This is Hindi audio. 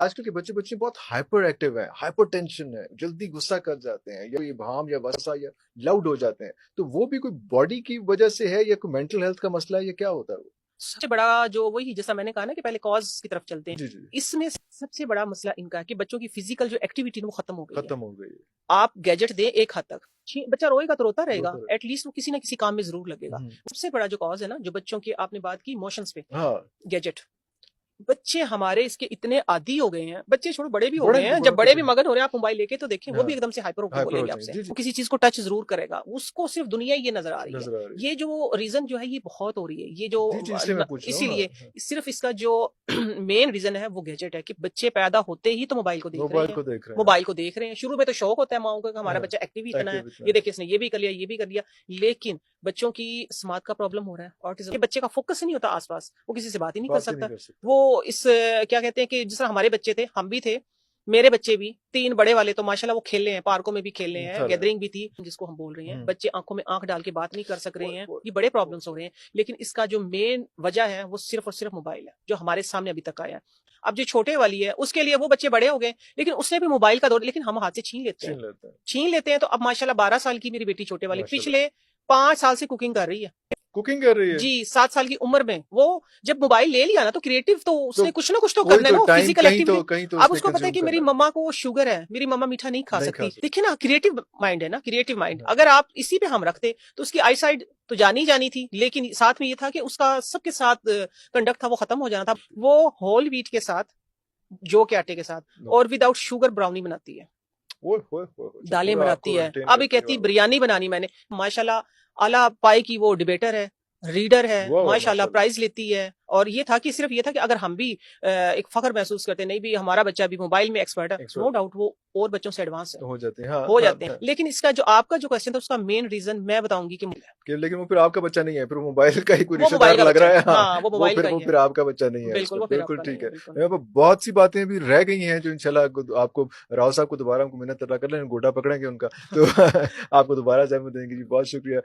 आजकल के बच्चे बच्चे बहुत हाइपर एक्टिव हैं, हाइपर टेंशन है, जल्दी गुस्सा कर जाते हैं या ये भाम या वसा या लाउड हो जाते हैं। तो वो भी कोई बॉडी की वजह से है या कोई मेंटल हेल्थ का मसला है या क्या होता है वो? सबसे बड़ा जो वही जैसा मैंने कहा ना कि पहले कॉज की तरफ चलते हैं। जी, जी। इसमें सबसे बड़ा मसला इनका है कि बच्चों की फिजिकल जो एक्टिविटी है वो खत्म हो गई है। खत्म हो गई है। आप गैजेट दें एक हद तक, बच्चा रोएगा तो रोता रहेगा, रोता रहे। एटलीस्ट वो किसी ना किसी काम में जरूर लगेगा। सबसे बड़ा जो कॉज है ना, जो बच्चों की आपने बात की इमोशंस पे, हाँ, गैजेट। बच्चे हमारे इसके इतने आदी हो गए हैं, बच्चे छोड़ो बड़े भी हो बड़े गए हैं। बड़ों जब को बड़े भी तो मगन हो रहे हैं, आप मोबाइल लेके तो देखें, वो हाँ, भी एकदम से हाइपर होकर हाइपर हो बोलेंगे जाएंगे। आपसे। जी, जी, वो किसी चीज को टच जरूर करेगा, उसको सिर्फ दुनिया ही ये नजर आ रही नज़र आ है। रही है। ये जो रीजन जो है ये बहुत हो रही है, ये जो जी, जी, इसलिए मैं पूछ रहा हूँ। हाँ, इसीलिए हाँ। सिर्फ इसका जो मेन रीजन है वो गैजेट है कि बच्चे पैदा होते ही तो मोबाइल को देख रहे मोबाइल हैं। को देख रहे हैं। मोबाइल को देख रहे हैं, शुरू में तो शौक होता है माओ का कि हमारा हाँ, बच्चा एक्टिव ही इतना है, एक्टिव इतना ये है। देखिए इसने ये भी कर लिया, ये भी कर लिया। लेकिन बच्चों की स्मार्ट का प्रॉब्लम हो रहा है, ऑटिज्म। ये बच्चे का फोकस ही नहीं होता आसपास, वो किसी से बात ही नहीं कर बात ही नहीं सकता। कर सकता। वो इस क्या कहते हैं कि जिस तरह हमारे बच्चे थे, हम भी थे, मेरे बच्चे भी, 3 बड़े वाले तो माशाल्लाह वो खेल रहे हैं, पार्कों में भी खेल रहे हैं, चल रहा है। गैदरिंग भी थी जिसको हम बोल रहे हैं। बच्चे आंखों में आंख डाल के बात नहीं कर सक रहे हैं, वो ये बड़े प्रॉब्लम्स हो रहे हैं। लेकिन इसका जो मेन वजह है वो सिर्फ और सिर्फ मोबाइल है, जो हमारे सामने अभी तक आया है। अब जो छोटे वाली है उसके लिए वो बच्चे बड़े हो गए, लेकिन उसने भी मोबाइल का दौर, लेकिन हम हाथ से छीन लेते हैं। छीन लेते हैं। छीन लेते हैं तो अब माशाल्लाह 12 साल की मेरी बेटी छोटे वाली माशाल्लाह। पिछले 5 साल से कुकिंग कर रही है। कुकिंग कर रही है? जी, 7 साल की उम्र में वो जब मोबाइल ले लिया ना तो क्रिएटिव तो तो उसने कुछ ना कुछ तो वही करना है तो ना, टाइम फिजिकल एक्टिविटी। कहीं तो अब उसने उसको पता है कंज्यूम कि मेरी करना है। मम्मा को शुगर है, मेरी मम्मा मीठा नहीं खा नहीं खा सकती। सकते। देखिए ना, क्रिएटिव माइंड है ना, क्रिएटिव माइंड। हाँ। अगर आप इसी पे हम रखते तो उसकी आई साइड तो जानी ही जानी थी, लेकिन साथ में ये था कि उसका सबके साथ कंडक्ट था वो खत्म हो जाना था। वो होल व्हीट के साथ, जौ के आटे के साथ और विदाउट शुगर ब्राउनी बनाती है, ओए होए होए होए! अच्छा दालें पूरा बनाती आपको है। मेंटेन अभी करती है, कहती वाह! बिरयानी बनानी मैंने। माशाल्लाह आला पाई की वो डिबेटर है, रीडर है, वाह, वाह! माशाल्लाह माशाल्लाह। प्राइज लेती है। और ये था कि सिर्फ ये था कि अगर हम भी एक फख्र महसूस करते, नहीं भी हमारा बच्चा भी मोबाइल में एक्सपर्ट है, नो एक्सपर्ट डाउट वो और बच्चों से एडवांस है, तो हो जाते हैं। हाँ, हो हाँ, जाते हैं। हाँ। लेकिन इसका जो आपका जो क्वेश्चन था उसका मेन रीजन मैं बताऊंगी कि कि लेकिन वो फिर आपका बच्चा नहीं है, फिर वो मोबाइल का ही कोई वो मोबाइल रिश्तेदार का लग बच्चा रहा है। है। हाँ, हाँ, वो मोबाइल का ही वो है। फिर आपका बच्चा नहीं है बिल्कुल, उसका। वो फिर बिल्कुल आपका नहीं ठीक है, है। बिल्कुल। यहाँ पर बहुत सी बातें अभी रह गई हैं जो इंशाल्लाह आपको राव साहब को दोबारा हमको मिन्नत अता कर लें, गोटा पकड़ेंगे उनका। तो आपको दोबारा जन्म देंगे जी, बहुत शुक्रिया।